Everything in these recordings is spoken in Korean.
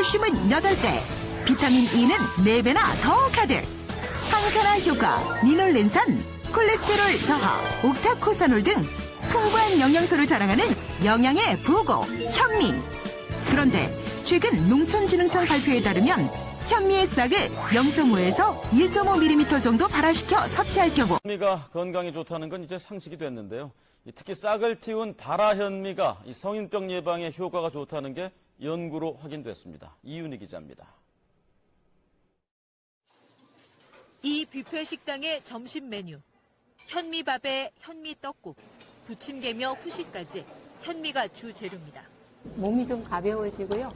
칼슘은 8배, 비타민 E는 4배나 더 가득. 항산화 효과, 리놀렌산, 콜레스테롤 저하, 옥타코사놀 등 풍부한 영양소를 자랑하는 영양의 보고, 현미. 그런데 최근 농촌진흥청 발표에 따르면 현미의 싹을 0.5에서 1.5mm 정도 발화시켜 섭취할 경우 현미가 건강에 좋다는 건 이제 상식이 됐는데요. 특히 싹을 틔운 발화현미가 성인병 예방에 효과가 좋다는 게 연구로 확인됐습니다. 이윤희 기자입니다. 이 뷔페 식당의 점심 메뉴. 현미밥에 현미떡국, 부침개며 후식까지 현미가 주 재료입니다. 몸이 좀 가벼워지고요.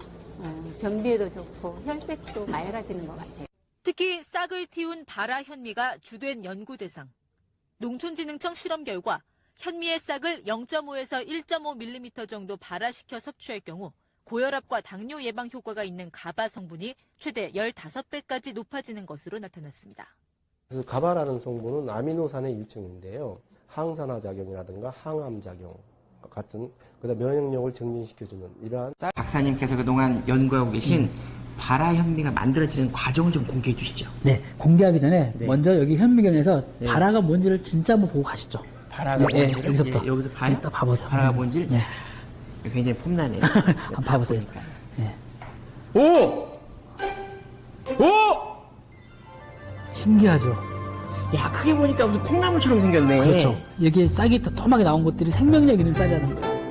변비에도 좋고 혈색도 맑아지는 것 같아요. 특히 싹을 틔운 발화 현미가 주된 연구 대상. 농촌진흥청 실험 결과 현미의 싹을 0.5에서 1.5mm 정도 발화시켜 섭취할 경우 고혈압과 당뇨 예방 효과가 있는 가바 성분이 최대 15배까지 높아지는 것으로 나타났습니다. 그래서 가바라는 성분은 아미노산의 일종인데요. 항산화 작용이라든가 항암 작용 같은 그다음 면역력을 증진시켜주는 이러한. 박사님께서 그동안 연구하고 계신 발화 현미가 만들어지는 과정을 좀 공개해 주시죠. 네, 공개하기 전에 네. 먼저 여기 현미경에서 네. 발화가 뭔지를 진짜 한번 보고 가시죠. 발화가 네, 뭔지를 여기서부터. 예, 여기서 봐요. 일단 봐보세요. 발화가 뭔지를 네. 굉장히 폼나네요. 한번 봐보세요. 네. 오! 오! 신기하죠. 야, 크게 보니까 무슨 콩나물처럼 생겼네. 그렇죠. 여기에 싹이 토막이 나온 것들이 생명력 있는 쌀이라는 거예요.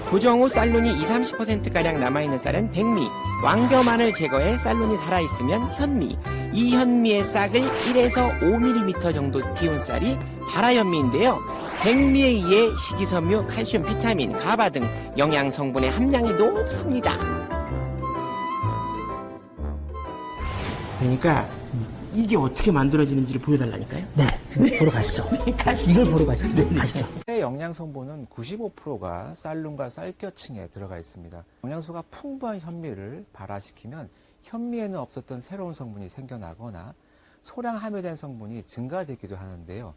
도정 후 쌀룬이 20-30%가량 남아있는 쌀은 백미, 왕겨만을 제거해 쌀룬이 살아있으면 현미, 이 현미의 싹을 1에서 5mm 정도 틔운 쌀이 발화현미인데요. 백미에 의해 식이섬유, 칼슘, 비타민, 가바 등 영양 성분의 함량이 높습니다. 그러니까 이게 어떻게 만들어지는지를 보여달라니까요. 네, 지금 보러 가시죠. 이걸 보러 가시죠. 네, 가시죠. 영양 성분은 95%가 쌀룬과 쌀겨층에 들어가 있습니다. 영양소가 풍부한 현미를 발화시키면 현미에는 없었던 새로운 성분이 생겨나거나 소량 함유된 성분이 증가되기도 하는데요.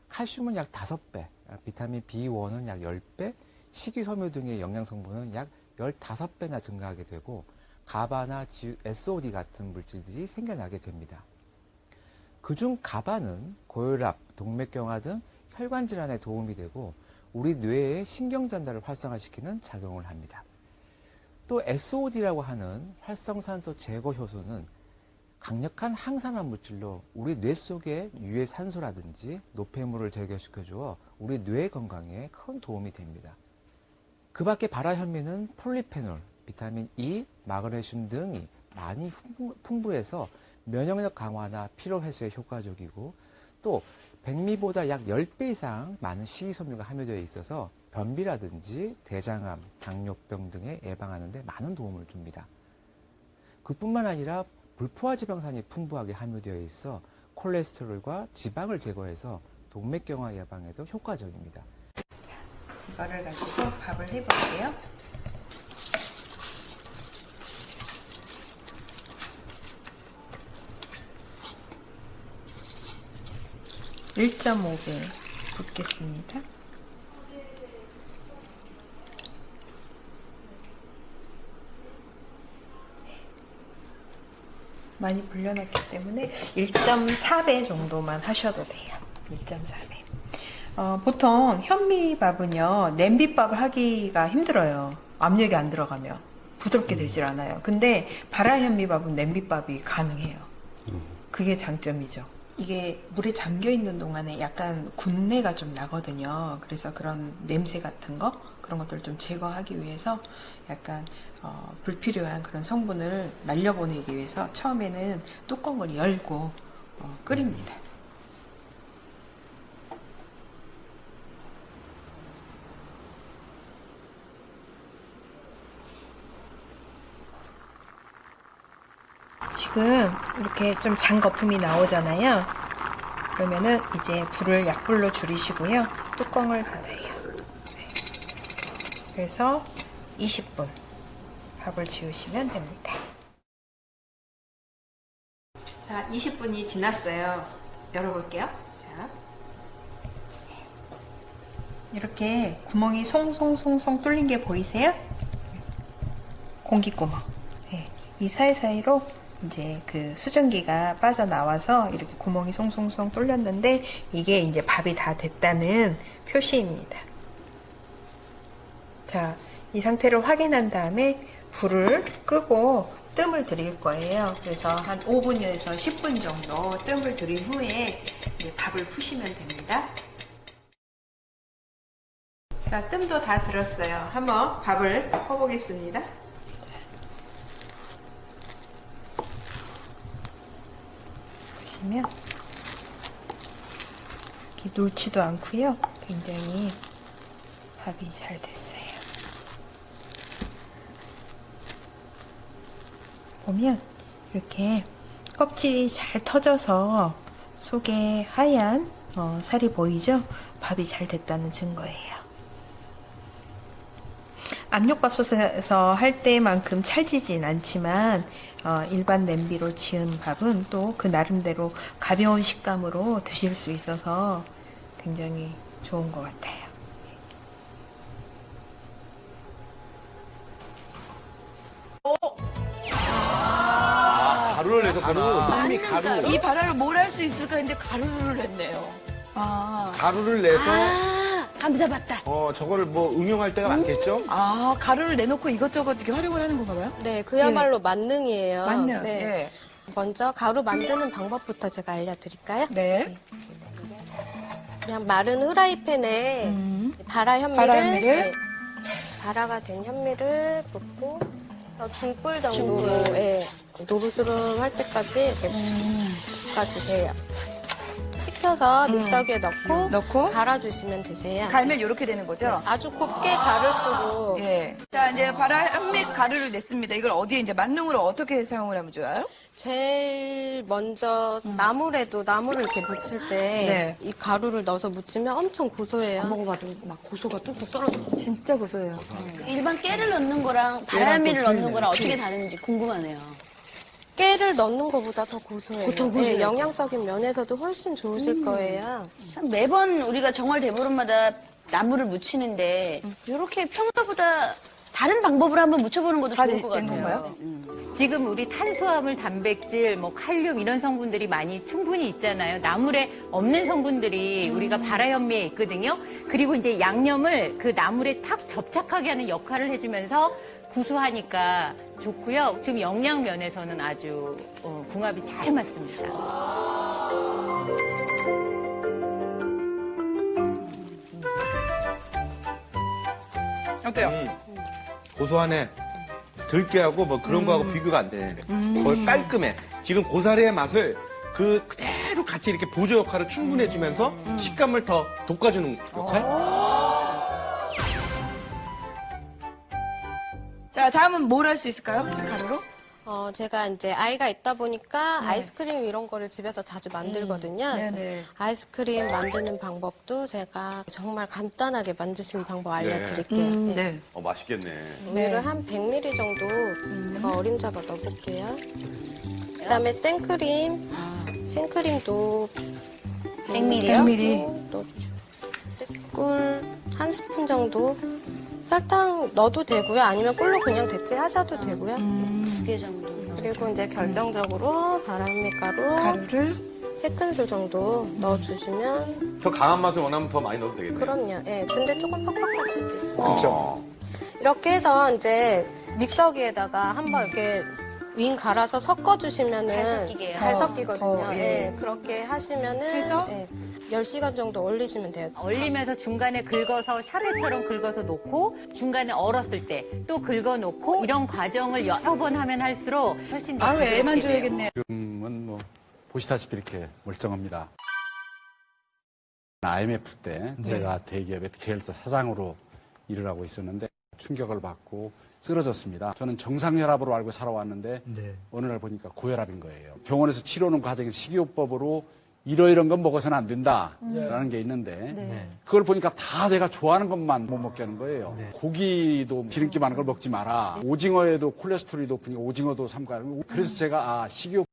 칼슘은 약 5배, 비타민 B1은 약 10배, 식이섬유 등의 영양 성분은 약 15배나 증가하게 되고 가바나 SOD 같은 물질들이 생겨나게 됩니다. 그중 가바는 고혈압, 동맥경화 등 혈관 질환에 도움이 되고 우리 뇌의 신경 전달을 활성화시키는 작용을 합니다. 또 SOD라고 하는 활성산소 제거 효소는 강력한 항산화 물질로 우리 뇌 속의 유해 산소라든지 노폐물을 제거시켜주어 우리 뇌 건강에 큰 도움이 됩니다. 그 밖에 발화현미는 폴리페놀, 비타민 E, 마그네슘 등이 많이 풍부해서 면역력 강화나 피로 해소에 효과적이고 또 백미보다 약 10배 이상 많은 식이섬유가 함유되어 있어서 변비라든지 대장암, 당뇨병 등에 예방하는 데 많은 도움을 줍니다. 그뿐만 아니라 불포화지방산이 풍부하게 함유되어 있어 콜레스테롤과 지방을 제거해서 동맥경화 예방에도 효과적입니다. 이거를 가지고 밥을 해볼게요. (1.5배) 붓겠습니다. 많이 불려놨기 때문에 1.4배 정도만 하셔도 돼요. 1.4배. 보통 현미밥은요, 냄비밥을 하기가 힘들어요. 압력이 안 들어가면. 부드럽게 되질 않아요. 근데 발화현미밥은 냄비밥이 가능해요. 그게 장점이죠. 이게 물에 잠겨 있는 동안에 약간 군내가 좀 나거든요. 그래서 그런 냄새 같은 거, 그런 것들을 좀 제거하기 위해서 약간 불필요한 그런 성분을 날려보내기 위해서 처음에는 뚜껑을 열고 끓입니다. 지금 이렇게 좀 잔 거품이 나오잖아요. 그러면은 이제 불을 약불로 줄이시고요. 뚜껑을 닫아요. 그래서 20분 밥을 지으시면 됩니다. 자, 20분이 지났어요. 열어볼게요. 자, 주세요. 이렇게 구멍이 송송송송 뚫린 게 보이세요? 공기구멍. 네. 이 사이사이로 이제 그 수증기가 빠져나와서 이렇게 구멍이 송송송 뚫렸는데 이게 이제 밥이 다 됐다는 표시입니다. 자, 이 상태를 확인한 다음에 불을 끄고 뜸을 들일 거예요. 그래서 한 5분에서 10분 정도 뜸을 들인 후에 이제 밥을 푸시면 됩니다. 자, 뜸도 다 들었어요. 한번 밥을 퍼보겠습니다. 보시면 이렇게 놀지도 않고요. 굉장히 밥이 잘 됐어요. 보면 이렇게 껍질이 잘 터져서 속에 하얀 살이 보이죠? 밥이 잘 됐다는 증거예요. 압력밥솥에서 할 때만큼 찰지진 않지만 일반 냄비로 지은 밥은 또 그 나름대로 가벼운 식감으로 드실 수 있어서 굉장히 좋은 것 같아요. 가루를 내서 현미 가루. 이 발화를 뭘 할 수 있을까 했는데 가루를 냈네요. 가루를 내서 감 잡았다. 저거를 뭐 응용할 때가 많겠죠? 가루를 내놓고 이것저것 이렇게 활용을 하는 건가 봐요? 네, 그야말로 만능이에요. 만능. 네. 네. 먼저 가루 만드는 방법부터 제가 알려드릴까요? 네. 그냥 마른 후라이팬에 발화 현미를 네, 발화가 된 현미를 붓고 그래서 중불 정도로 예, 노르스름 할 때까지 이렇게 볶아주세요. 식혀서 믹서기에 넣고 갈아주시면 되세요. 갈면 이렇게 되는 거죠? 아주 곱게 갈을수록 예. 자, 이제 발화 현미 가루를 냈습니다. 이걸 어디에 이제 만능으로 어떻게 사용을 하면 좋아요? 제일 먼저 나물을 이렇게 무칠 때 이 가루를 넣어서 무치면 엄청 고소해요. 먹어봐도 막 고소가 뚝뚝 떨어져. 진짜 고소해요. 일반 깨를 넣는 거랑 발현미를 넣는 거랑 어떻게 다른지 궁금하네요. 깨를 넣는 것보다 더 고소해요. 네, 영양적인 면에서도 훨씬 좋으실 거예요. 매번 우리가 정월 대보름마다 나물을 무치는데 이렇게 평소보다 다른 방법으로 한번 무쳐보는 것도 좋을 것 같아요. 지금 우리 탄수화물, 단백질, 칼륨 이런 성분들이 많이 충분히 있잖아요. 나물에 없는 성분들이 우리가 발화현미에 있거든요. 그리고 이제 양념을 그 나물에 탁 접착하게 하는 역할을 해주면서 구수하니까 좋고요. 지금 영양 면에서는 아주 궁합이 잘 맞습니다. 어때요? 고소하네. 들깨하고 뭐 그런 거하고 비교가 안 돼. 거의 깔끔해. 지금 고사리의 맛을 그대로 같이 이렇게 보조 역할을 충분히 해주면서 식감을 더 돋궈주는 역할? 자, 다음은 뭘 할 수 있을까요? 가루로? 제가 이제 아이가 있다 보니까 아이스크림 이런 거를 집에서 자주 만들거든요. 네네. 아이스크림 만드는 방법도 제가 정말 간단하게 만들 수 있는 방법 알려드릴게요. 네. 맛있겠네. 우유를 한 100ml 정도 제가 어림잡아 넣어볼게요. 그다음에 생크림, 생크림도 100ml 요? 넣어주시고 꿀 한 스푼 정도. 설탕 넣어도 되고요. 아니면 꿀로 그냥 대체하셔도 되고요. 2개 정도. 그리고 이제 결정적으로 가루를 3큰술 정도 넣어주시면 더 강한 맛을 원하면 더 많이 넣어도 되겠네요. 그럼요. 예. 근데 조금 퍽퍽할 수도 있어요. 그렇죠. 이렇게 해서 이제 믹서기에다가 한번 이렇게 윙 갈아서 섞어주시면은 잘 섞이게요. 잘 섞이거든요. 예. 예. 그렇게 하시면은 해서? 예. 10시간 정도 얼리시면 돼요. 얼리면서 중간에 긁어서 샤베처럼 긁어서 놓고 중간에 얼었을 때 또 긁어 놓고 이런 과정을 여러 번 하면 할수록 훨씬 더 부드럽게 애만 돼요. 줘야겠네. 지금은 뭐 보시다시피 이렇게 멀쩡합니다. IMF 때 제가 대기업의 계열사 사장으로 일을 하고 있었는데 충격을 받고 쓰러졌습니다. 저는 정상혈압으로 알고 살아왔는데 어느 날 보니까 고혈압인 거예요. 병원에서 치료하는 과정에서 식이요법으로 이런 건 먹어서는 안 된다라는 게 있는데 그걸 보니까 다 내가 좋아하는 것만 못 먹게 하는 거예요. 고기도 기름기 많은 걸 먹지 마라. 오징어에도 콜레스테롤이 높으니까 오징어도 삼가는 거고. 그래서 제가 식이요법